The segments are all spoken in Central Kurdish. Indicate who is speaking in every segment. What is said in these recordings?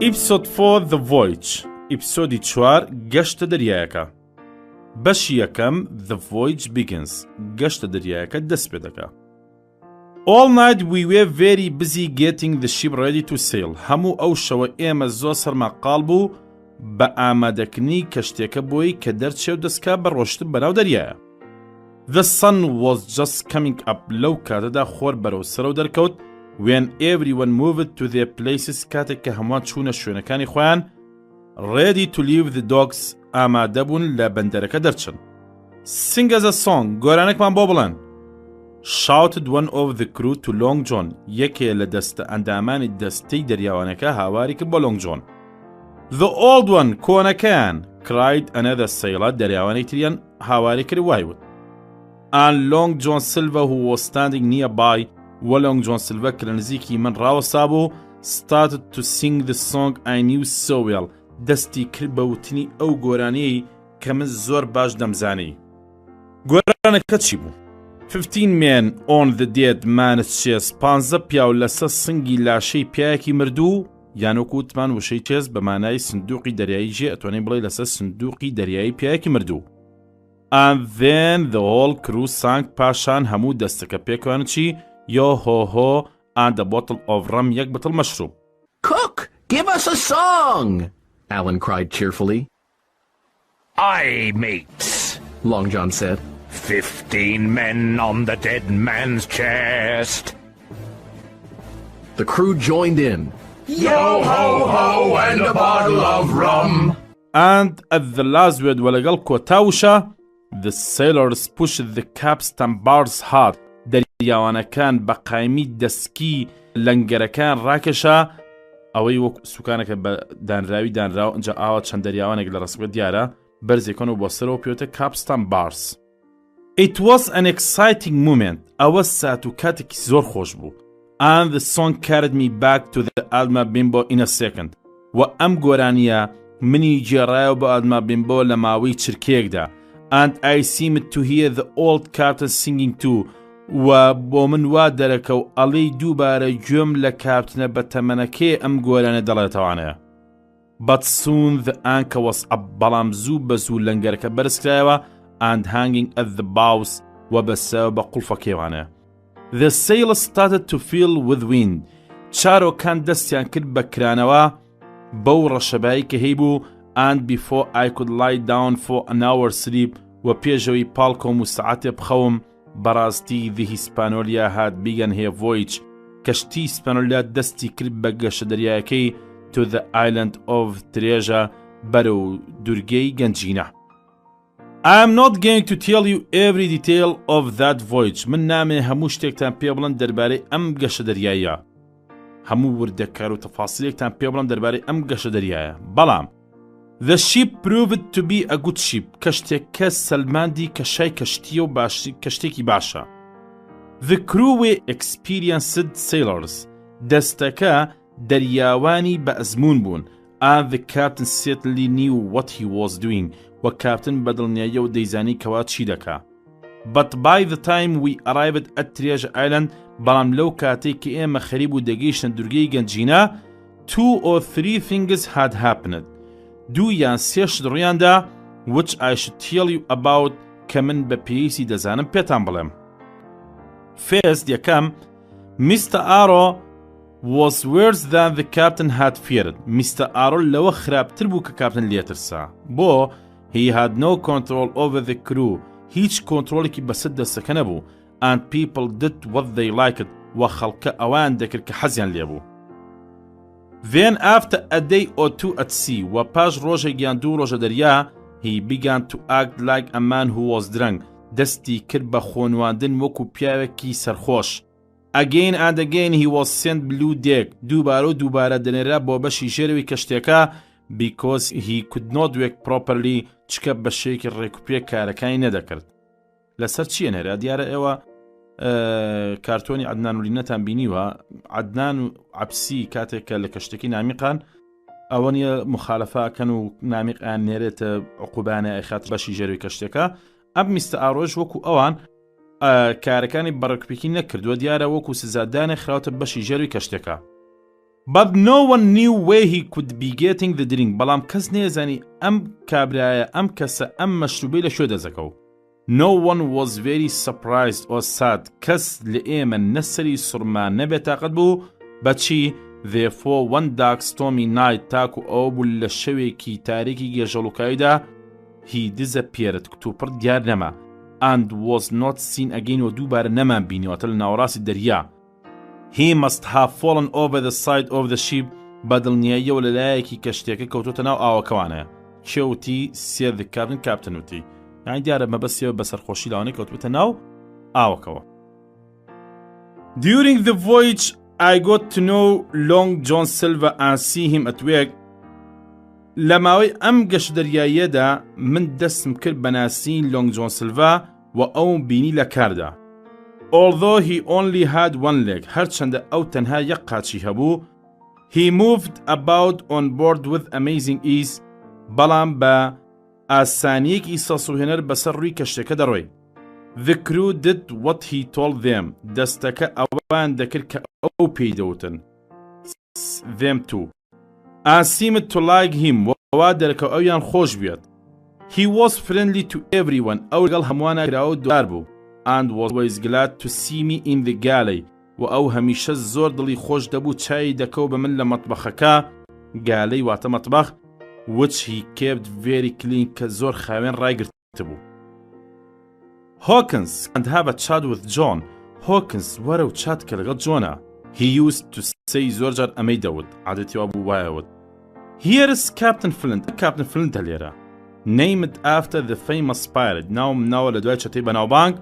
Speaker 1: ئیپسۆد 4 The Voyage ئیپسۆدی چوار گەشتە دەریایەکە. بەشی یەکەم The Voyage Begins گەشتە دەریایەکە دەست پێ دەکا. All night we were very busy getting the ship ready to sail. هەموو ئەو شەوە ئێمە زۆر سەرماقاڵ بوو بە ئامادەکردنی کەشتێکە بۆی کە دەرچێ و دەستکا بە ڕۆشتن بەناو دەریایە. The sun was just coming up لەو کاتەدا خۆر بەرەو سەرەوە دەرکەوت when everyone moved to their places کاتێک کە هەمووان چوونە شوێنەکانی خۆیان ready to leave the docks ئامادە بوون لە بەندەرەکە دەرچن. Sing us a song گۆرانێکمان بۆ بڵێن. Shouted one of the crew to Long John یەکێ لە دەستە ئەندامانی دەستەی دەریاوانەکە هاواری کرد بۆ Long John. The old one کۆنەکەیان cried another sailor دەریاوانەی تریان هاواری کرد وای وت. And Long John Silver who was standing nearby و Long John Silver کە لە نزیکی من ڕاوەستا بوو started to sing the song I knew so well دەستی کرد بە وتنی ئەو گۆرانەی کە من زۆر باش دەمزانی. گۆرانەکە چی بوو؟ 15 men on the dead man's chest 15 پیاو لەسەر سنگی لاشەی پیاوێکی مردوو یان وەکو وتمان وشەی چێز بە مانای سندوقی دەریایی ژێ ئەتوانین بڵێ لەسەر سندوقی دەریایی پیاوێکی مردوو. And then the whole crew sang پاشان هەموو دەستەکە پێکەوان چی Yo ho ho and a bottle of rum یەک بەتڵ مەشروب.
Speaker 2: Cook, give us a song, Alan cried cheerfully.
Speaker 3: Aye, mates,
Speaker 2: Long John said.
Speaker 3: 15 men on the dead man's chest.
Speaker 2: The crew joined in.
Speaker 3: Yo ho ho and a bottle of rum.
Speaker 1: And at the last word وەلەگەڵ کۆتاوشە the sailors pushed the capstan bars hard دەریاوانەکان بە قایمی دەسکی لەنگەرەکان ڕاکێشا ئەوەی وەک سوکانەکە بە دانراوی دانراوە ئەنجا ئاوا چەند دەریاوانێک لە ڕستگە دیارە بەرزێکۆن و بۆ سەرەوە پێوتە capstan bars. It was an exciting moment ئەوە سات و کاتێکی زۆر خۆش بوو. And the song carried me back to the Alma Bimbo in a second و ئەم گۆرانیە منی گێڕایەوە بە ئادما بیمبۆ لە ماوەی چرکێکدا. And I seemed to hear the old captain singing too و بۆ من وا دەرەکە و ئەڵێی دووبارە گوێم لە کاپتنە بە تەمەنەکەی ئەم گۆرانە دەڵێتەوانەیە. But soon the anchor was up بەڵام زوو بە زوو لەنگەرەکە بەرزکرایەوە and hanging at the bows و بەسەوە بە قوڵفەکەیوانە. The sailors started to fill with wind چارۆکان دەستیان کرد بە کرانەوە بەو ڕەشەبایی کە هەیبوو and before I could lie down for an hour's sleep و پێشەوەی پاڵکۆم و سەعاتێ بخەوم بەڕاستی the Hispaniola had begun her voyage کەشتی ئیسپانۆلیا دەستی کرد بە گەشە دەریایەکەی to the island of Treasure بەرەو دورگەی گەنجینە. I am not going to tell you every detail of that voyage من نامێ هەموو شتێکتان پێ بڵێن دەربارەی ئەم گەشە دەریایە. هەموو وردەکار و تەفاسیلێکتان پێ بڵێن دەربارەی ئەم گەشە دەریایە. بەڵام The ship proved to be a good ship کەشتێکە سەلماندی کەشای کەشتیە و کەشتێکی باشە. The crew were experienced sailors دەستەکە دەریاوانی بە ئەزمون بوون and the captain certainly knew what he was doing و کاپتن بەدڵنیاییە و دەیزانی کەوا چی دەکا. But by the time we arrived at Treasure Island بەڵام لەو کاتێک کە ئێمە خەریب و دەگەیشتن دورگەی گەنجینە 2 or 3 things had happened دوو یان سێ شت ڕوویاندا which I should tell you about کە من بە پێویستی دەزانم پێتان بڵێم. First یەکەم Mr. Arrow was worse than the captain had feared. Mr. Arrow لەوە خراپتر بوو کە کاپتن لێترسا. بۆ he had no control over the crew هیچ کۆنتڕۆڵێکی بەسەر دەستەکە نەبوو and people did what they liked و خەڵکە ئەوان دەکرد کە حەزیان لێبوو. Then after a day or two at sea و پاش ڕۆژێک یان دوو ڕۆژە دەریا he began to act like a man who was drunk دەستی کرد بە خۆنواندن وەکو پیاوێکی سەرخۆش. Again and again he was sent below deck دووبارە و دووبارە دەنێرا بۆ بەشی ژێرەوەی کەشتێکە because he could not work properly چکە بەشێکی ڕێکوپێک کارەکانی نەدەکرد. لەسەر چیە نێرا دیارە ئێوە کارتۆنی عەدنان و لینەتان بینیوە عەدنان و عەبسی کاتێککە لە کەشتێکی نامیقان ئەوە نیە مخالەفەکەن و نامیقیان نێرێتە عقوبانە ئەیخات بەشی ژێرەوەی کەشتێکە. ئەم میستە ئاڕۆژ وەکو ئەوان کارەکانی بەڕێکوپێکی نەکردووە دیارە وەکو سزادانە خراوەتە بەشی ژێرەوەی کەشتێکە. But no one knew where he could be getting the drink. بەڵام کەس نێزانی ئەم کابرایە ئەم کەسە ئەم مەشروبەی لە شوێ دەزەکەو. No one was very surprised or sad. کەس لە ئێمە نەسەری سوڕما نەبێتاقەت بوو بەچی therefore one dark stormy night تاکو ئەو بوو لە شەوێکی تاریکی گێژەڵوکاییدا he disappeared کتوپڕ دیار نەما and was not seen again و دووبارە نەمان بینیوەتە لە ناوەڕاستی دەریا. He must have fallen over the side of the ship بەدڵنیاییەوە لەلایەکی کەشتێکە کەوتوتە ناو ئاوەکەوانەیە. کێوتی سێ the captain وتی یانی دیارە مەبەستیەوە بە سەرخۆشی لاوانەی کەوتوتە ناو ئاوەکەوە. During the voyage I got to know Long John Silver and see him at work. لە ماوەی ئەم گەشت دەریاییەدا من دەستم کرد بە ناسین لۆنگ جۆن سیلڤا و ئەوم بینی لە کاردا. Although he only had one leg, هەرچەندە ئەو تەنها یەک قاچی هەبوو, he moved about on board with amazing ease. بەڵام بە ئاسانیەکی سەسوهێنەر بەسەر ڕووی کەشتەکە دەڕۆی. The crew did what he told them. دەستەکە ئەوان دەکرد کە ئەو پێی دەوتن. Them too. And seemed to like him. وەوا دەرکە ئەویان خۆش بێت. He was friendly to everyone. ئەو لەگەڵ هەمووانە کراوە دوار بوو. And was always glad to see me in the galley. و ئەو هەمیشە زۆر دڵی خۆش دەبوو چای دەکەو بە من لە مەتبەخەکە. گالەی واتە مەتبەخ. Which he kept very clean کە زۆر خاوێن ڕایگرتە بوو. Hawkins and have a chat with John. Hawkins وەرە و چات کە لەگەڵ جۆنە. He used to say زۆر جار ئەمەی دەوت. عادەتی وا بوو وایەوت. Here is Captain Flint. Captain Flint لێرە. Named after the famous pirate. ناوە لە دوای چەتەی بەناوبانگ.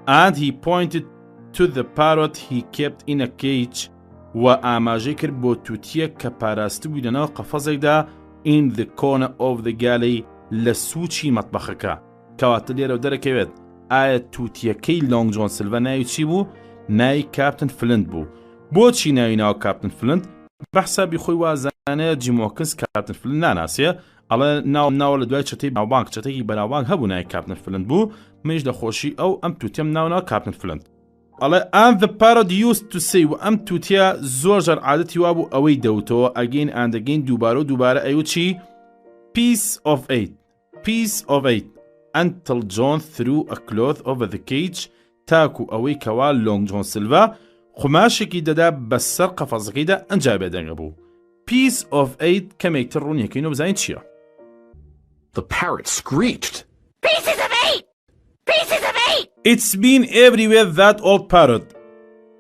Speaker 1: And he pointed to the parrot he kept in a cage. و ئاماژەی کرد بۆ تووتیە کە پاراستە بووی لەناو قەفەزێکدا in the corner of the galley لە سووچی مەتبەخەکە. کەواتە لێرە دەرەکەوێت ئایا تووتیەکەی لۆنگ جۆن سیلڤە ناوی چی بوو؟ ناوی کاپتن فلنت بوو. بۆچی ناوی ناو کاپتن فلنت؟ بەحسابی خۆی وازانەیە جیم هۆکینز کاپتن فلنت ناناسیە. ئەڵێ ناوە لە دوای چەتەی بەناوبانگ چەتێکی بەناوبانگ هەبوو ناوی کاپتن فلنت بوو. منیش دەخۆشی ئەم تووتیم ناو کاپتن فلنت. ئەڵێ and the parrot used to say و ئەم تووتیە زۆر جار عادەتی وا بوو ئەوەی دەوتەوە again and again دووبارە ئەیوت چی؟ Piece of eight until John threw a cloth over the cage تاکو ئەوەی کەوا لۆنگ جۆن سیلڤا خماشێکی دەدا بەسەر قەفەزەکەیدا ئەنجا بێدەنگە بوو. Piece of eight کەمێکتر ڕوونیەکەین و بزانین چییە؟
Speaker 2: The parrot screeched.
Speaker 4: Pieces of eight! Pieces of eight!
Speaker 1: It's been everywhere that old parrot.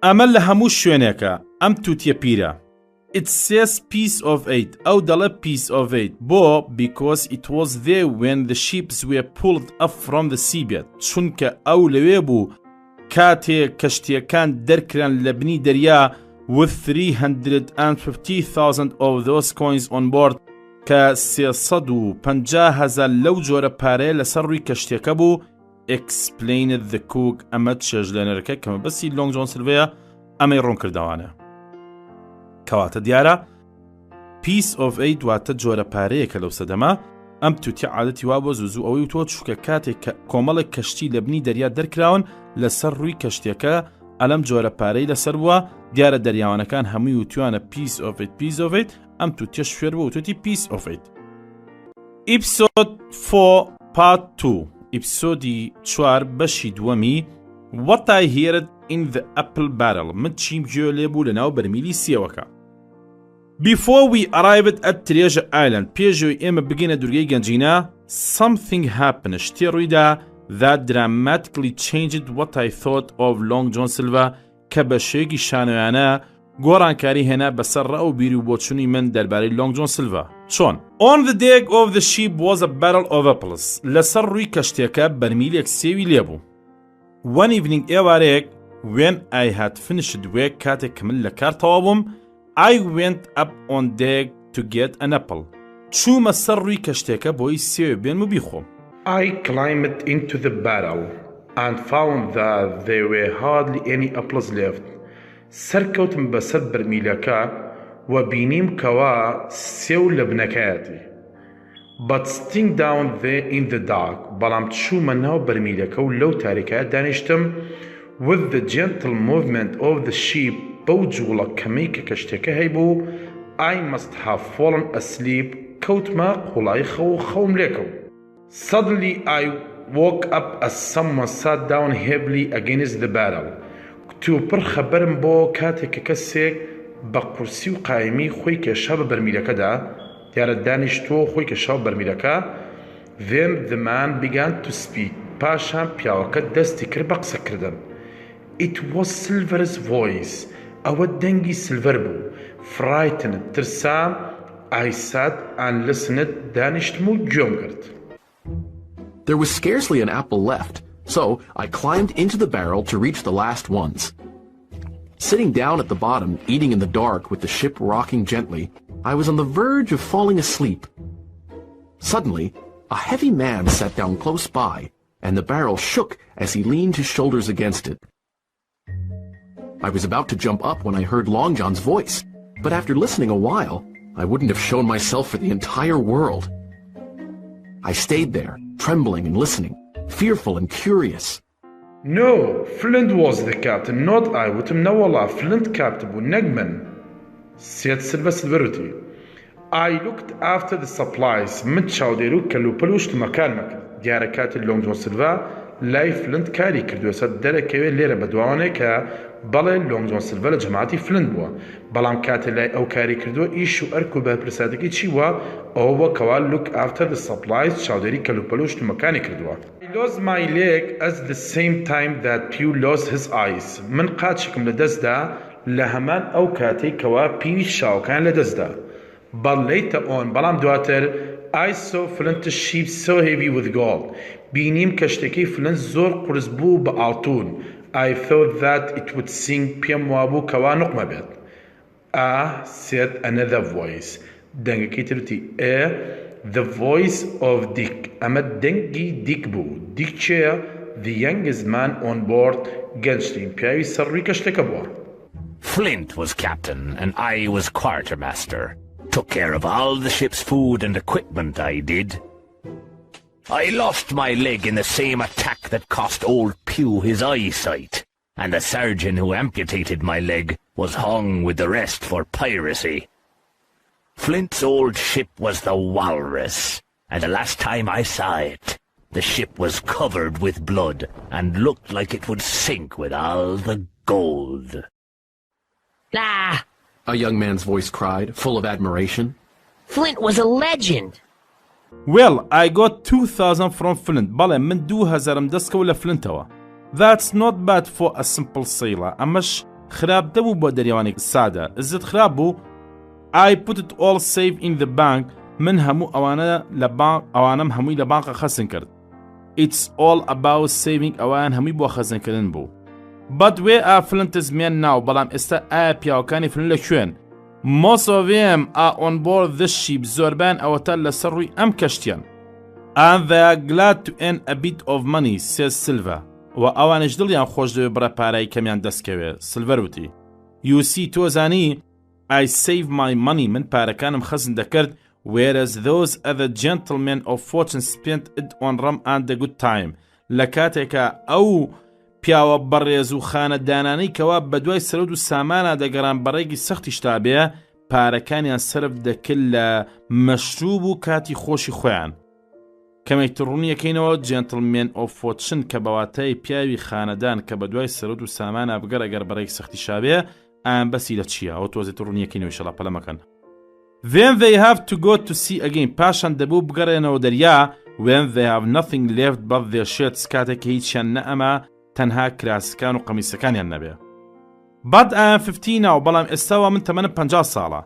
Speaker 1: ئەمە لە هەموو شوێنێکە ئەم تووتیە پیرە. It says piece of eight. ئەو دەڵێ piece of eight. بۆ because it was there when the ships were pulled up from the seabed. چونکە ئەو لەوێ بوو کاتێ کەشتیەکان دەرکران لە بنی دەریا with 350,000 of those coins on board کە 350,000 لەو جۆرە پارەیە لەسەر ڕووی کەشتیەکە بوو. explained the cook. ئەمە چێژلێنەرەکە کەمە بەسی لۆنگ جۆن سیلڤەیە ئەمەی ڕوون کردەوانە. کەواتە دیارە piece of eight واتە جۆرە پارەیەکە لەو سەدەما. ئەم تووتیە عادەتی وا بۆ زوو ئەوەی تۆ چووکە کاتێک کە کۆمەڵێک کەشتی لە بنی دەریا دەرکراون لەسەر ڕووی کەشتیەکە ئەلەم جۆرە پارەی لەسەر بووە دیارە دەریاوانەکان هەمووی وتوانە piece of eight. ئەم تووتیە شوێر بوو وتوتی piece of eight. ئیپسۆد 4 part 2 ئیپسۆدی 4 بەشی دووەمی What I heard in the apple barrel. من چیم گوێ لێ بوو لەناو بەرمیلی سێوەکە. Before we arrived at Treasure Island, پێشەوەی ئێمە بگەینە دوورگەی گەنجینە, something happened. شتێ ڕوویدا that dramatically changed what I thought of Long John Silver کە بە شێوەیەکی شانۆیانە گۆڕانکاری هێنا بەسەر ڕاو بیری و بۆچوونی من دەربارەی لۆنگ جۆن سیلڤا. چۆن؟ On the deck of the ship was a barrel of apples. لەسەر ڕووی کەشتێکە بەرمیلێک سێوی لێبوو. One evening ئێوارەیەک when I had finished work کاتێک کە من لە کار تەواو بووم I went up on deck to get an apple. چوومە سەر ڕووی کەشتێکە بۆی سێوێ بێنم و بیخۆم.
Speaker 5: I climbed into the barrel and found that there were hardly any apples left. سەرکەوتم بەسەر بەرمیلەکە و بینیم کەوا سێو لە بنەکەیەتی. But sitting down there in the dark بەڵام چوومە ناو بەرمیلەکە و لەو تاریکایە دانیشتم with the gentle movement of the ship بەو جوڵە کەمەی کە کەشتەکە هەیبوو I must have fallen asleep كوتما قولاي خوم ليكو. Suddenly I woke up as someone sat down heavily against the barrel. تو پر خبرم بو كاتك كسيك بقرسي وقايمي خوي كشاب برميلكدا دیارە دانیشتۆ خۆی کە شاو بەرمیلەکە. Then the man began to speak. پاشان پیاوەکە دەستی کرد بە قسەکردن. It was Silver's voice. ئەوە دەنگی سیلڤەر بوو. Frightened, ترسام. I sat and listened. دانیشتم و گوێم کرد.
Speaker 2: There was scarcely an apple left, so I climbed into the barrel to reach the last ones. Sitting down at the bottom, eating in the dark with the ship rocking gently, I was on the verge of falling asleep. Suddenly, a heavy man sat down close by, and the barrel shook as he leaned his shoulders against it. I was about to jump up when I heard Long John's voice, but after listening a while, I wouldn't have shown myself for the entire world. I stayed there, trembling and listening, fearful and curious.
Speaker 5: No, Flint was the captain, not I. وتم نولا Flint captain بو نجمن. سيد سلفرتي. I looked after the supplies. متشاوديرو كلو بلوشت مكان مكان. دیارەکاتی لۆنگ جۆن سیلڤا لای فلنت کاری کردووە سەر دەرەکەوێت لێرە بەدواوانەیە کە بەڵێ لۆنگ جۆن سیلڤا لە جەماعەتی فلنت بووە، بەڵام کاتێ لای ئەو کاری کردووە ئیش و ئەرک و بەرپرساتەکەی چی وە؟ ئەوە بووە کەوا look after the supplies چاودێری کەلوپەلوشت مەکانی کردووە. I lost my leg at the same time that Pew lost his eyes. من قاچێکم لە دەستدا لە هەمان ئەو کاتەی کەوا پیوی شاوەکان لە دەستدا. But later on, بەڵام دواتر I saw Flint's ship so heavy with gold. بینیم کەشتەکەی فلنت زۆر قورس بوو بە ئاڵتون. I thought that it would sink. پێم وابوو کەوا نوقمە بێت. Said another voice. دەنگەکەی ترتی the voice of Dick. ئەمە دەنگی دیک بوو. دیک چێە؟ The youngest man on board. گەنجترین پیاوی سەرڕووی کەشتەکە بووە.
Speaker 3: Flint was captain and I was quartermaster. Took care of all the ship's food and equipment, I did. I lost my leg in the same attack that cost old Pew his eyesight, and the surgeon who amputated my leg was hung with the rest for piracy. Flint's old ship was the Walrus, and the last time I saw it, the ship was covered with blood and looked like it would sink with all the gold.
Speaker 4: Ah!
Speaker 2: A young man's voice cried, full of admiration.
Speaker 4: Flint was a legend.
Speaker 1: Well, I got 2,000 from Flint. بەڵێ من 2,000 دەستکەوت لە فلنتەوە. That's not bad for a simple sailor. ئەمەش خراپ دەبوو بۆ دەریاوانێک سادە. ئزت خراپ بوو. I put it all safe in the bank. من هەموو ئەوانم هەمووی لە بانقە خەزن کرد. It's all about saving. ئەوان هەمووی بۆ خەزنکردن بوو. But where are Flint's men now? بەڵام ئێستا ئایا پیاوەکانی فلنت لەکوێن؟ Most of them are on board this ship. زۆربیان ئەوەتە لەسەر ڕووی ئەم کەشتیان. And they are glad to earn a bit of money, says Silver. و ئەوانش دڵیان خۆش دەوێت بڕە پارەی کەمیان دەستکەوێت. سیلڤەر وتی. You see, تۆ زانی I save my money. من پارەکانم خەزن دەکرد. Whereas those other gentlemen of fortune spent it on rum and a good time. لە کاتێکە ئەو پیاوە بەڕێز و خانە دانانەی کەوا بەدوای سەرۆت و سامانە دەگەڕان بەڕێگی سەختیشتا بێ پارەکانیان سرف دەکرد لە مەشروب و کاتی خۆشی خۆیان. کەمێک ڕوونیەکەینەوە جێنتڵمێن ئۆف فۆرچن کە بەواتای پیاوی خانەدان کە بەدوای سەرۆت و سامانە بگەڕ ئەگەر بەڕێک سەختیشا بێ ئایان بەسی لە چییە؟ ئەو تۆزێت ڕوونیەکەینەوە ئینشەڵا پەلەمەکەن. Then they have to go to sea again. پاشان دەبوو بگەڕێنەوە دەریا. When they have nothing left but their shirts. کاتێک هیچیان نەئەمە تەنها کراسەکان و قەمیسەکانیان نەبێ. But I am 50 now. بەڵام ئێستاوە من تەمەنم 50 ساڵە.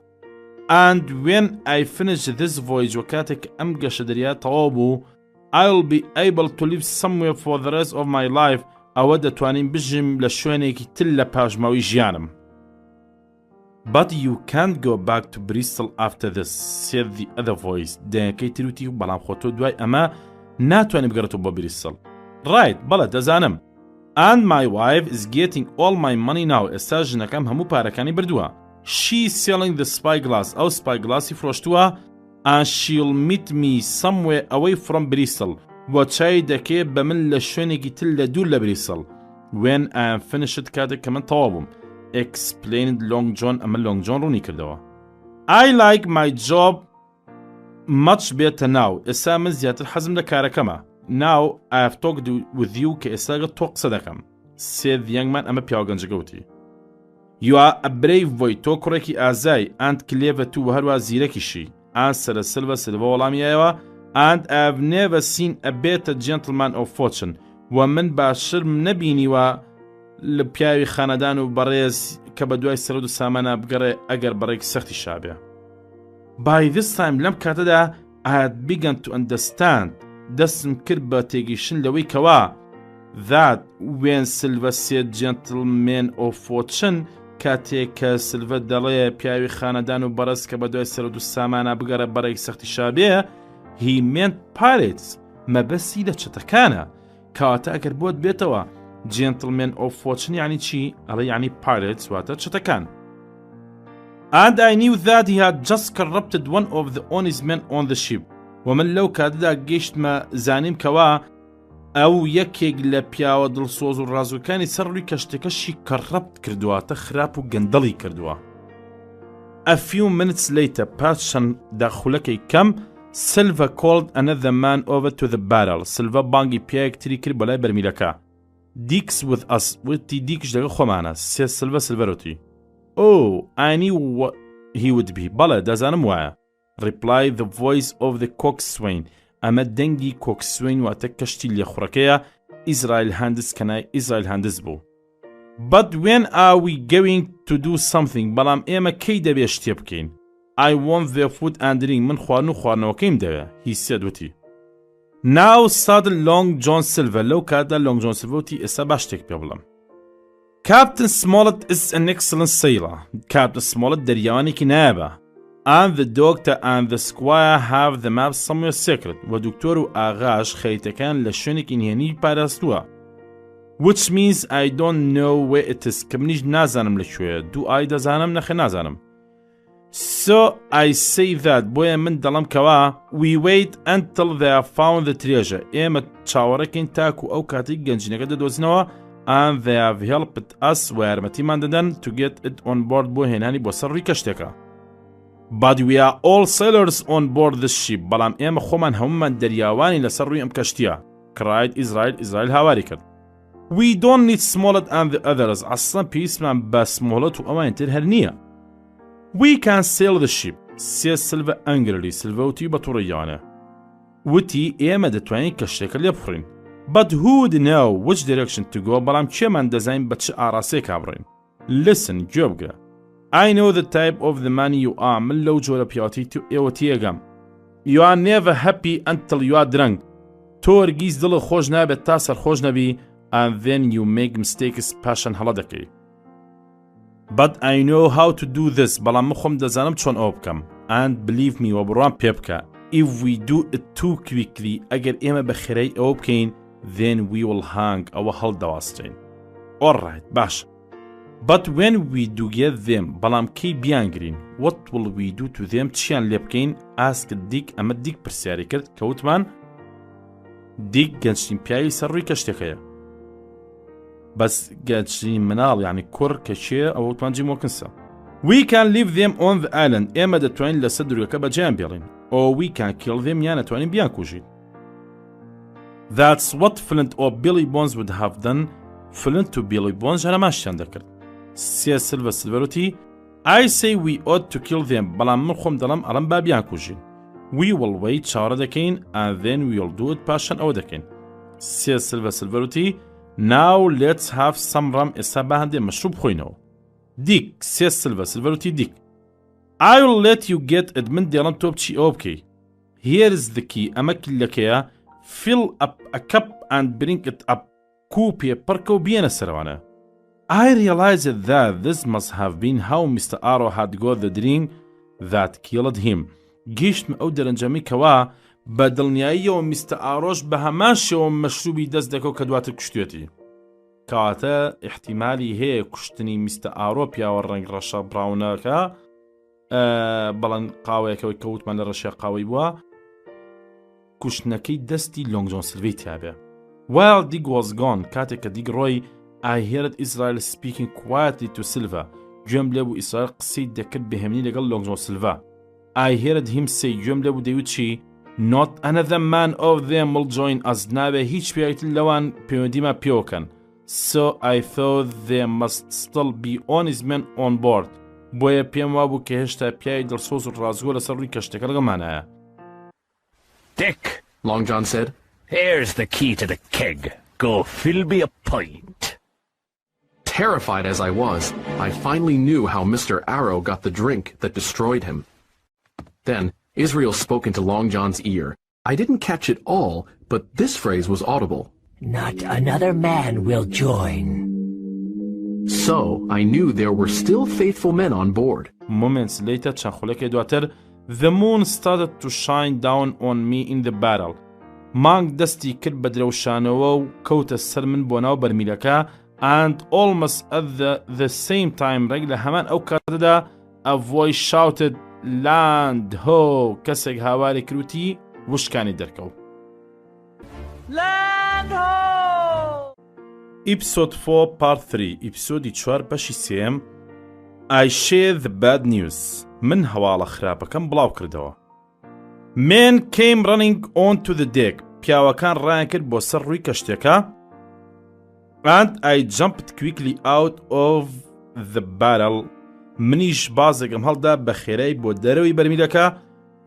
Speaker 1: And when I finish this voyage و کاتێک ئەم گەشە دەریا تەواو بوو I'll be able to live somewhere for the rest of my life. ئەوە دەتوانین بژیم لە شوێنێکی تر لە پاژماوی ژیانم. But you can't go back to Bristol after this, said the other voice. دەیەکەی تروتی و بەڵام خۆ تۆ دوای ئەمە ناتوانێ بگەڕێتەوە بۆ بریستڵ. Right, بەڵێ دەزانم. And my wife is getting all my money now. ئێستا ژنەکەم هەموو پارەکانی بردووە. She's selling the spyglass. ئەو spyglasسی فرۆشتووە. And she'll meet me somewhere away from Bristol. بۆ چای دەکێ بە من لە شوێنێکی تر لە دوور لە بریسڵ. When I am finished کاتێک کە من تەواو بووم. Explained Long John. ئەمە Long John ڕوونی کردەوە. I like my job much better now. ئێستا من زیاتر حەزم لە کارەکەمە. Now I have talked with you کە ئێستا تۆ قسە دەکەم. said the young man ئەمە پیاو گەنجەکە وتی. You are a brave boy. تۆ کوڕێکی ئازای and clever too و هەروە زیرەکیشی. and سرە سلڤە وەڵامیایەوە and I have never seen a better gentleman of fortune. و من باشتر نەبینیوە لە پیاوی خانەدان و بەڕێز کە بە دوای سەرۆ و سامانە بگەڕێ ئەگەر بەڕێکی سەختی شابێ. By this time لەم کاتەدا I had begun to understand دەستم کرد بە تێگەیشتن لەوەی کەوا that when Silver said gentleman of fortune کاتێک کە سلڤە دەڵێ پیاوی خانەدان و بەڕێز کە بە دوای سەرۆ و سامانە بگەڕێ بەڕێکی سەختی شابێ he meant pirates مەبەستی لە چەتەکانە کەواتە ئەگەر بۆت بێتەوە gentleman of fortune یعنی چی؟ ئەڵێ یعنی pirates واتە چەتەکان. And I knew that he had just corrupted one of the honest men on the ship. ومن لەو کاتەدا گەیشتمە زانیم کەوا ئەو یەکێک لە پیاوە دڵسۆز و ڕازوەکانی سەر ڕووی کەشتەکەشی کەڕەپت کردووە خراپ و گەندەڵی کردووە. A few minutes later پاش چەند داخولەکەی کەم Silver called another man over to the barrel. Silver بانگی پیاوێک تری کرد بەلای بەرمیلەکە. Dick's with us. وتی دیکش لەگەڵ خۆمانە. سێ سلڤەتی. Oh, I knew what he would be. بەڵێ دەزانم وایە. Replied the voice of the coxswain. ئەمە دەنگی کۆکسوین واتە کەشتی لێخوڕەکەیە ئیزرائیل هاندس کەنای ئیزرائیل هاندس بوو. But when are we going to do something؟ بەڵام ئێمە کەی دەبێ شتێ بکەین. I want their food and drink. من خواردن و خواردنەوەکەیم دەوێ. He said وتی. Now started Long John Silver. لەو کاتدا Long John Silver وتی ئێستا باش شتێک پێ بڵێم. Captain Smollett is an excellent sailor. Captain Smollett دەریاوانێکی نایابە. And the doctor and the squire have the map somewhere secret. و دکتۆر و ئاغاش خەریتەکان لە شوێنێکی نهێنی پاراستووە. Which means I don't know where it is. کە منیش نازانم لەکوێیە. دوو ئای دەزانم نەخێ نازانم. So I say that بۆیە من دەڵم کەوا we wait until they have found the treasure. ئێمە چاوەڕێکین تاکو ئەو کاتی گەنجینەکە دەدۆزنەوە and they have helped us و یارمەتیمان دەدەن to get it on board بۆ هێنانی بۆ سەر ڕووی کەشتێکە. But we are all sailors on board this ship. بەڵام ئێمە خۆمان هەمومان دەریاوانی لەسەر ڕووی ئەم کەشتیە. cried ئیزرائیل هاواری کرد. We don't need Smollett and the others. ئەسڵەن پێویستمان بە سمۆڵەت و ئەوان تر هەر نییە. We can sail the ship. سێ سلڤە ئەنگرلی سلڤە وتی بە تووڕەیانە. وتی ئێمە دەتوانین کەشتێکە لێ بخڕین. But who would know which direction to go؟ بەڵام کێمان دەزانین بە چ ئاراسەیەک کابڕین. Listen گوێ بگرە. I know the type of the man you are. من لەو جۆرە پیاوەتی ئێوە تێگەم. You are never happy until you are drunk. تۆ هەرگیز دڵت خۆش نابێت تا سەرخۆش نەبی and then you make mistakes پاشان هەڵە دەکەی. But I know how to do this. بەڵام من خۆم دەزانم چۆن ئەوە بکەم. And believe me و بڕوان پێ بکە. If we do it too quickly ئەگەر ئێمە بە خێرەی ئەوە بکەین then we will hang ئەوە هەڵدەواسترین. Alright باش. But when we do get them بەڵام کەی بیانگرین what will we do to them چیان لێ بکەین asked Dick. ئەمە دیک پرسیاری کرد کەوتمان دیک گەنجترین پیاوی سەر ڕووی کەشتێکەیە. بەس گەنجترین مناڵ یعنی کوڕ کە چێ ئەوە وتمان جیم وۆکنسە. We can leave them on the island. ئێمە دەتوانین لەسەر دورگەکە بەجێیان بێڵین. Or we can kill them یان نەتوانین بیان کوژین. That's what Flint or Billy Bones would have done. Flint و Billy Bones هەرەماشیان دەکرد. سێ سلڤەتی I say we ought to kill them. بەڵام من خۆم دەڵم ئەڵەم با بیان کوژین. We will wait چاوەڕە دەکەین and then we will do it پاشان ئەوە دەکەین. سێ سلڤەتی Now let's have some rum. ئێستا با هەندێک مەشروب بخۆینەوە. Dick سێ سلڤەتی Dick I will let you get it. من دێڵم تۆ بچی ئەوە بکەی. Here is the key. ئەمە کلیلەکەیە. Fill up a cup and bring it up. کوپێ پڕکە و بێنە سەروانە. I realized that this must have been how Mr. Arrow had got the drink that killed him. گەیشتم ئەو دەرەنجەمی کەوا بە دڵنیاییەوە میستە ئاڕۆژ بە هەمان شێوە مەشروبی دەست دەکەوت کە دواتر کوشتێتی. کەواتە احتیمالی هەیە کوشتنی میستە ئاڕۆ پیاوە ڕەنگ ڕەشە براونەکە بەڵەن قاوەیەکەوەی کەوتمان لە ڕەشیا قاوەی بووە کوشتنەکەی دەستی لۆنگ جۆن سلڤەی تیابێ. While Dick was gone کاتێک کە دیک ڕۆی I heard Israel speaking quietly to Silver. گوێم لێ بوو ئیسرائیل قسەی دەکرد بەهێمنی لەگەڵ لۆنگ جۆن سیلڤا. I heard him say گوێم لێ بوو دەیوت چی Not another man of them will join us نابێ هیچ پیاوێکی لەوان پەیوەندیمان پێوەکەن. So I thought there must still be honest men on board. بۆیە پێم وابوو کە هێشتا پیاوی دڵسۆز و ڕازگۆ لەسەر ڕووی کەشتەکە لەگەڵمانایە.
Speaker 3: Dick,
Speaker 2: Long John said.
Speaker 3: here's the key to the keg. Go fill me a pint.
Speaker 2: Terrified as I was, I finally knew how Mr. Arrow got the drink that destroyed him. Then Israel spoke into Long John's ear. I didn't catch it all, but this phrase was audible.
Speaker 4: Not another man will join.
Speaker 2: So I knew there were still faithful men on board.
Speaker 1: Moments later چەند خولەکێ دواتر The moon started to shine down on me in the barrel. مانگ دەستی کرد بە درەوشانەوە و کەوتە سەر من بۆ ناو بەرمیلەکە and almost at the same time ڕێک لە هەمان ئەو کاتەدا a voice shouted land ho کەسێک هاواری کروتی وشکانی دەرکەوت.
Speaker 6: Land ho!
Speaker 1: Episode 4 Part 3 ئیپسۆدی 4 بەشی سێم I share the bad news. من هەواڵە خراپەکەم بڵاو کردەوە. Men came running onto the deck. پیاوەکان ڕایان کرد بۆ سەر ڕووی کەشتێکە and I jumped quickly out of the barrel. منیش بازێکم هەڵدا بە خێرای بۆ دەرەوەی بەرمیلەکە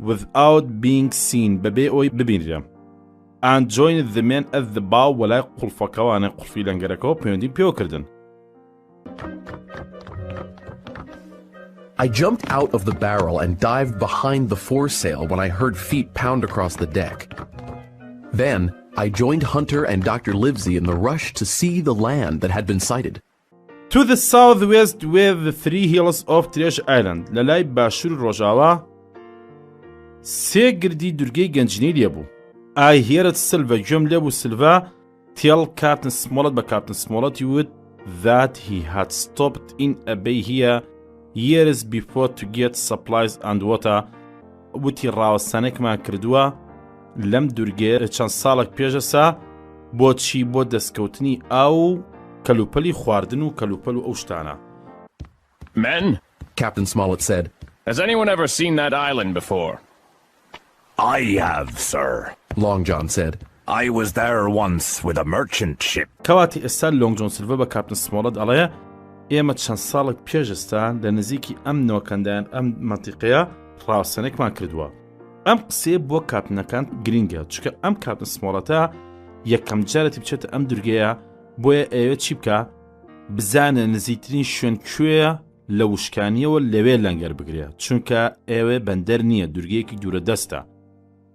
Speaker 1: without being seen بەبێ ئەوی ببینرێم and joined the men at the bow وەلای قوڵفەکەوانە قوڵفی لەنگەرەکەەوە پەیوەندی پێوەکردن.
Speaker 2: I jumped out of the barrel and dived behind the foresail when I heard feet pound across the deck. Then I joined Hunter and Dr. Livesey in the rush to see the land that had been sighted.
Speaker 1: To the southwest were the three hills of Treasure Island. لەلای باشوور ڕۆژاوا سێ گردی دورگەی گەنجینەی لێبوو. I heard Silva گوێم لێبوو Silva tell Captain Smollett بە Captain Smollett وت that he had stopped in a bay here years before to get supplies and water. وتی ڕاوەستانێکمان کردووە لەم دورگێ چەند ساڵێک پێشەسا بۆچی بۆ دەستکەوتنی ئاو کەلوپەلی خواردن و کەلوپەل و ئەو شتانە.
Speaker 3: Men,
Speaker 2: Captain Smollett said.
Speaker 7: Has anyone ever seen that island before?
Speaker 3: I have, sir.
Speaker 2: Long John said.
Speaker 3: I was there once with a merchant ship.
Speaker 1: کەواتی ئێستا لۆنگ جۆن سیلڤە بە کاپتن سمۆڵەت ئەڵێ ئێمە چەند ساڵێک پێشەستا لە نزیکی ئەم نۆکەندایان ئەم مەنتیقەیە ڕاوەستانێکمان کردووە. ئەم قسەیە بۆ کاپتنەکان گرینگە چونکە ئەم کاپتن سمۆڵەتە یەکەم جارێتی بچێتە ئەم دورگەیە بۆیە ئەوێ چی بکە بزانە نزیکترین شوێن کوێیە لە وشکانیەوە لەوێ لەنگەر بگرێ چونکە ئێوێ بەندەر نییە دورگەیەکی دوورە دەستە.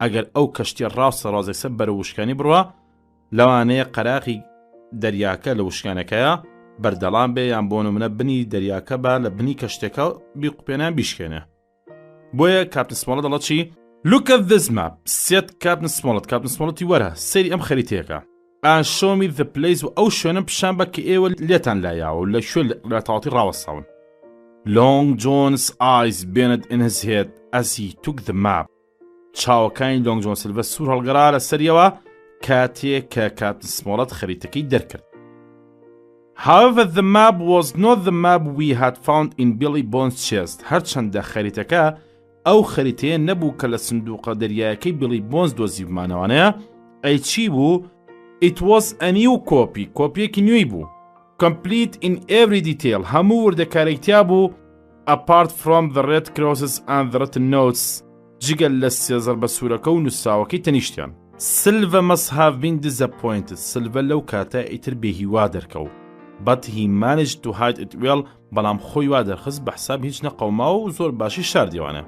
Speaker 1: ئەگەر ئەو کەشتیە ڕاستە ڕازێکسە بەرە وشکانی بڕوە لەوانەیە قەراقی دەریاکە لە وشکانەکەیە بەردەڵام بێ یان بۆ نمونە بنی دەریاکە بە لە بنی کەشتێکە بیقوپێنیان بیشکێنێ. بۆیە کاپتن سمۆڵەت دەڵێت چی Look at this map. سێت کاپتن سمۆڵەت کاپتن سمۆڵەتی وەرە سەیری ئەم خەریتەیەکە and show me the place و ئەو شوێنە پیشان بە کە ئێوە لێتان لایاوە و لە شوێن لە تەواتی ڕاوەستاون. Long John's eyes burned in his head as he took the map. چاوەکانی لۆنگ جۆن سیلڤە سوور هەڵگەڕا لە سەریەوە کاتێک کە کاپتن سمۆڵەت خەریتەکەی دەرکرد. However, the map was not the map we had found in Billy Bones' chest. هەرچەندە خەریتەکە ئەو خەریتەیە نەبوو کە لە سندوقە دەریایەکەی بیلی بۆنز دۆزیبمانەوانەیە ئەی چی بوو؟ It was a new copy. کۆپیەکی نوێی بوو. Complete in every detail. هەموو وردەکارێکتیا بوو apart from the red crosses and the written notes. جگەل لە سێزەر بە سوورەکە و نووساوەکەی تەنیشتیان. Silva must have been disappointed. Silva لەو کاتە ئیتر بێهیوا دەرکەوت. But he managed to hide it well. بەڵام خۆی وا دەرخست بە حساب هیچ نەقەوماوە و زۆر باشی شاردیوانە.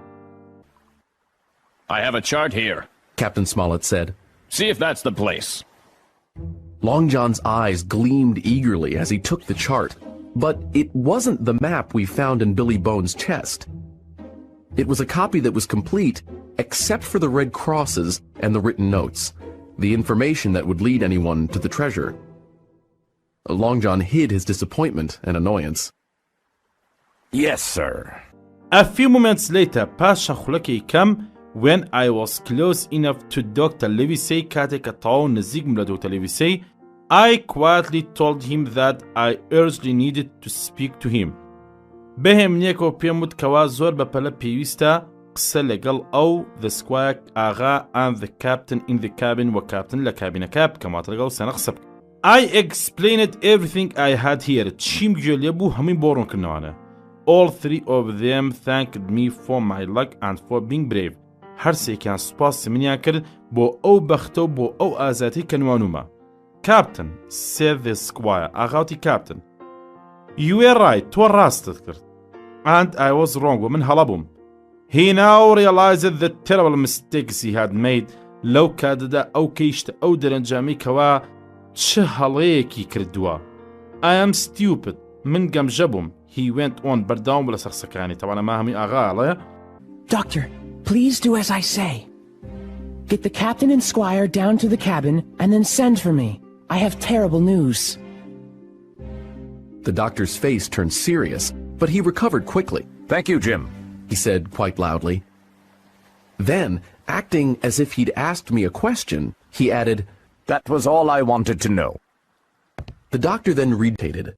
Speaker 7: I have a chart here.
Speaker 2: Captain Smollett said.
Speaker 7: See if that's the place.
Speaker 2: Long John's eyes gleamed eagerly as he took the chart, but it wasn't the map we found in Billy Bones' chest. It was a copy that was complete, except for the red crosses and the written notes, the information that would lead anyone to the treasure. Long John hid his disappointment and annoyance.
Speaker 3: Yes, sir.
Speaker 1: A few moments later, پاشان خولەکەی کەم when I was close enough to Dr. Livesey کاتێک کە تەواو نزیکم لە دۆکتەر لیڤیسەی I quietly told him that I urgently needed to speak to him. بەهێمنیەکەوە پێم وت کەوا زۆر بەپەلە پێویستە قسە لەگەڵ ئەو the squire ئاغا and the captain in the cabin و کاپتن لە کابینەکە بکەماتە لەگەڵ سەنە قسە بکە. I explained everything I had here. چیم گوێ لێ بوو هەمووی بۆ ڕوونکردنەوەنە. All three of them thanked me for my luck and for being brave. هەر سێکیان سوپاسی منیان کرد بۆ ئەو بەختە و بۆ ئەو ئازاتی کە نوانومە. Captain, said the squire. ئاغاوتی کاپتن. You were right. تۆ ڕاستت کرد. And I was wrong. ومن هەڵە بووم. He now realized the terrible mistakes he had made. لەو کاتەدا ئەو کەیشتە ئەو دەرەنجامی کەوا چه هەڵەیەکی کردووە. I am stupid. من گەمژە بووم. He went on بەرداوام بۆ لە سەرقسەکانی تەوانە ما هەمووی ئاغا ئەڵێ.
Speaker 4: Doctor, please do as I say. Get the captain and squire down to the cabin and then send for me. I have terrible news.
Speaker 2: The doctor's face turned serious, but he recovered quickly.
Speaker 3: Thank you, Jim,
Speaker 2: he said quite loudly. Then, acting as if he'd asked me a question, he added,
Speaker 3: That was all I wanted to know.
Speaker 2: The doctor then repeated.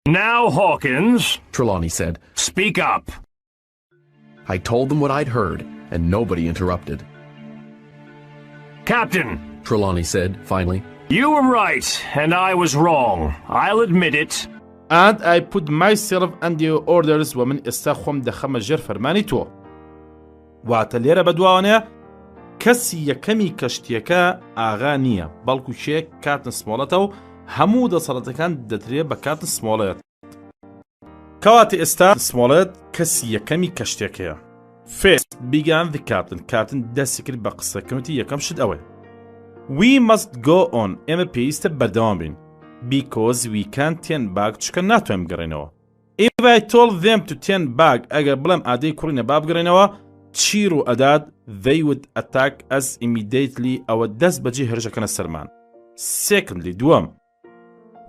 Speaker 3: Now, Hawkins,
Speaker 2: Trelawney said.
Speaker 3: Speak up.
Speaker 2: I told them what I'd heard, and nobody interrupted.
Speaker 3: Captain,
Speaker 2: Trelawney said, finally.
Speaker 3: You were right, and I was wrong. I'll admit it.
Speaker 1: And I put myself under your orders ومن ئێستا خۆم دەخەمە ژێر فەرمانی تۆ. واتە لێرە بەدواوانەیە کەسی یەکەمی کەشتیەکە ئاغا نییە بەڵکو شێک کاتن سمۆڵەتە و هەموو دەسەڵاتەکان دەدرێت بە کاتن سمۆڵەت. کەواتە ئێستا سمۆڵەت کەسی یەکەمی کەشتێکەیە. First began the captain. کاتن دەستی کرد بە قسەکردنی یەکەم شت ئەوەی. We must go on. ئێمە پێویستە بەردەوام بین. Because we can't turn back. چکە ناتوانین بگەڕێنەوە. If I told them to turn back, ئەگەر بڵێم ئادەی کوڕینە با بگەڕێنەوە چیر و ئەداد they would attack us immediately. ئەوە دەست بەجێ هێرشەکەنە سەرمان. Secondly, دووەم.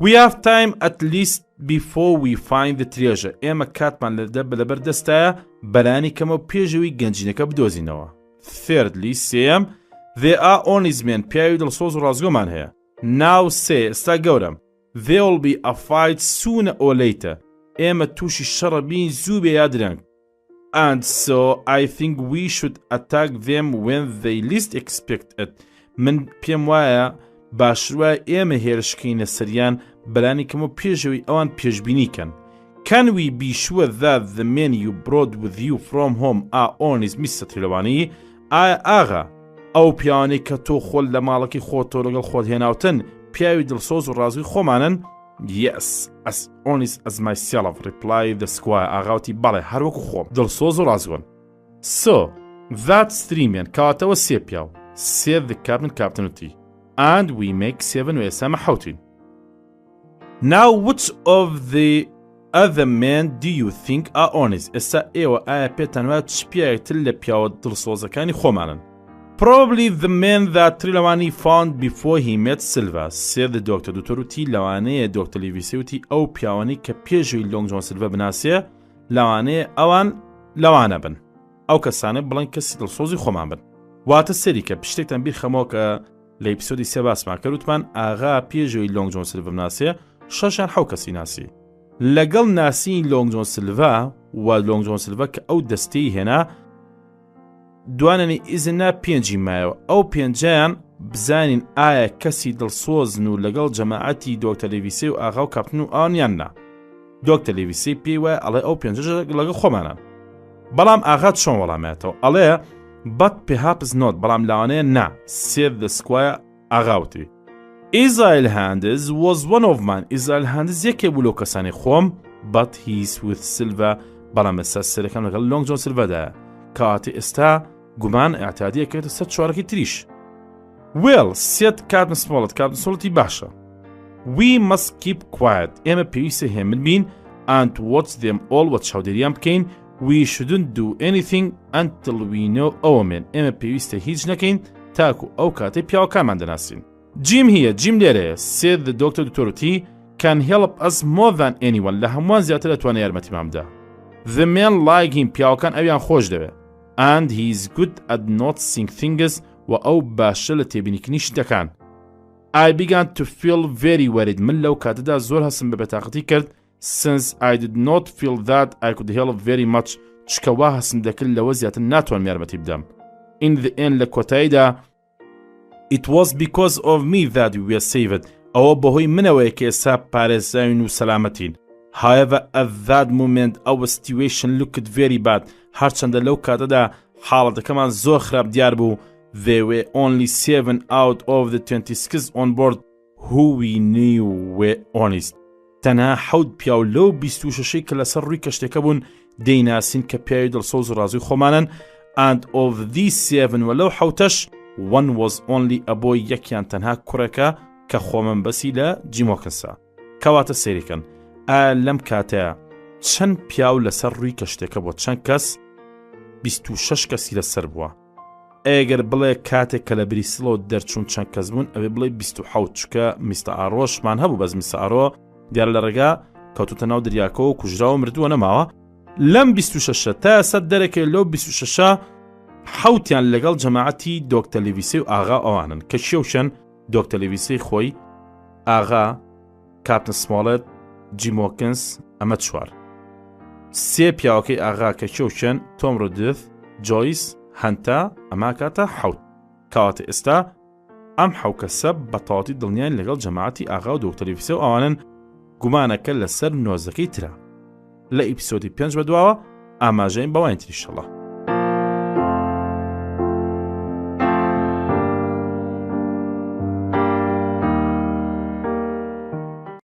Speaker 1: We have time at least before we find the treasure. ئێمە کاتمان لەبەر دەستایە بەرانی کەمە و پێشەوەی گەنجینەکە بدۆزینەوە. Thirdly, سێم. There are honest men. پیاوی دڵسۆز و ڕازگۆمان هەیە. Now say, ئێستا گەورم. There will be a fight sooner or later. ئێمە تووشی شەڕە بین زوو بێ یادرەنگ. And so I think we should attack them when they least expect it. من پێم وایە باشوایە ئێمە هێرشکەینە سەریان بەرانی کەم و پێشەوەی ئەوان پێشبینیکەن. Can we be sure that the men you brought with you from home are honest, Mr. Trelawney? ئایا ئاغا ئەو پیاوانەی کە تۆ خۆل لە ماڵەکەی خۆتۆ لەگەڵ خۆت هێناوتن پیاوی دڵسۆز و ڕازوی خۆمانن؟ Yes, as honest as myself, replied the squire. ئاغاوتی بەڵێ هەروەکو خۆم دڵسۆز و ڕازگۆن. So, that's 3 men. کەواتەوە 3 پیاو. said the captain وتی. And we make 7 و ئێستا حوتین. Now which of the other men do you think are honest? ئێستا ئێوە ئایا پێتان وایە چ پیاوێکتر لە پیاوە دڵسۆزەکانی خۆمانن؟ Probably the men that Trelawney found before he met Silva, said the doctor. دوکتۆر وتی لەوانەیە دۆکتەر لیڤیسی وتی ئەو پیاوانەی کە پێشووی لۆنگ جۆن سیلڤە بناسیە لەوانەیە ئەوان لەوانە بن. ئەو کەسانە بڵێن کەسی دڵسۆزی خۆمان بن. واتە سەری کە پشتێکتان بیرخەمەوە کە لە ئیپسۆدی 3 باسمان کرد وتمان ئاغا پێشووی لۆنگ جۆن سیلڤە بناسیە 6 حەو کەسی ناسی. لەگەڵ ناسین لۆنگ جۆن سیلڤە و لۆنگ جۆن سیلڤە کە ئەو دەستەی هێنا دواننی ئیزنا 5 مایەوە ئەو 5یان بزانین ئایا کەسی دڵسۆزن و لەگەڵ جەماعەتی دۆکتەر لیڤیسی و ئاغا و کاپتن و ئەوانیان نا. دۆکتەر لیڤیسی پێی وایە ئەڵێ ئەو 5 لەگەڵ خۆمانان. بەڵام ئاغا چۆن وەڵامێتەوە ئەڵێ but perhaps not. بەڵام لەوانەیە نا. said the squire. ئاغاوتی. Israel Handis was one of mine. Israel Handis یەکێ بوو لەو کەسانی خۆم but he's with Silva. بەڵام ئێستا سەرەکەم لەگەڵ لۆنگ جۆن سیلڤەدایە. کەواتە ئێستا گومان ئاعتیادیە کردە سەر 4 تریش. Well, said Captain Smollett. Captain Smollett باشە. We must keep quiet. ئێمە پێویستە هێمن بین and watch them all و چاودێریان بکەین. We shouldn't do anything until we know our men. ئێمە پێویستە هیچ نەکەین تاکو ئەو کاتەی پیاوەکانمان دەناسین. Jim هیە. Jim لێرەیە. said the doctor. دوکتۆرەتی can help us more than anyone. لە هەمووان زیاتر دەتوانێت یارمەتیمان بدە. The men like him. پیاوەکان ئەویان خۆش دەوێت. And he is good at noticing things و ئەو باشە لە تێبینیکردنی شتەکان. I began to feel very worried. من لەو کاتەدا زۆر هەستم بە بێتاقەتی کرد since I did not feel that I could help very much چکەوا هەسم دەکرد لەوە زیاتر ناتوانم یارمەتی بدەم. In the end لە کۆتاییدا It was because of me that we were saved. ئەوە بەهۆی منەوەیە کە ئێستا پارێزراوین و سەلامەتین. However, at that moment, our situation looked very bad. هەرچەندە لەو کاتەدا حاڵەتەکەمان زۆر خراپ دیار بوو. There were only 7 out of the 26 on board who we knew were honest. تەنها 7 پیاو لەو 26 کە لەسەر ڕووی کەشتێکە بوون دەیناسین کە پیاوی دڵسۆز و ڕازوی خۆمانن. And of these 7 وەلەو 7ش one was only a boy یەکیان تەنها کوڕێکە کە خۆمەن بەسی لە جیمۆکەسە. کەواتە سەیریکەن لەم کاتەیە چەند پیاو لەسەر ڕووی کەشتێکە بۆ چەند کەس 26 کەسی لەسەر بووە. ئەگەر بڵێ کاتێک کە لە بریسلەوە دەرچوون چەند کەس بوون ئەوێ بڵێ 27 چکە میستە ئاڕۆشمان هەبوو بەس میستە ئارۆ دیار لە ڕێگا کەوتوتە ناو دریاکەوە و کوژراوە مردووە نەماوە. لەم 26 تا ئێستا دەرەکەی لەو 26 حوتیان لەگەڵ جەماعەتی دۆکتەلەڤیسەی و ئاغا ئەوانن کە شێوشن دۆکتەلەڤیسەی خۆی ئاغا کاپتن سمۆڵێت جیمۆکنس ئەمە چوار. سێ پیاوەکەی ئاغا کە شێوشن تۆم ڕودث جۆیس هەنتا ئەما کاتە حوت. کەواتە ئێستا ئەم حەوت کەسە بەتەواوەتی دڵنیان لەگەڵ جەماعەتی ئاغا و دۆکتەلەڤیسە و ئەوانن گومانەکە لەسەر نۆزەکەی ترا. لە ئیپسۆدی 5 بەدواوە ئاماژەین بەوانی تریشەڵە.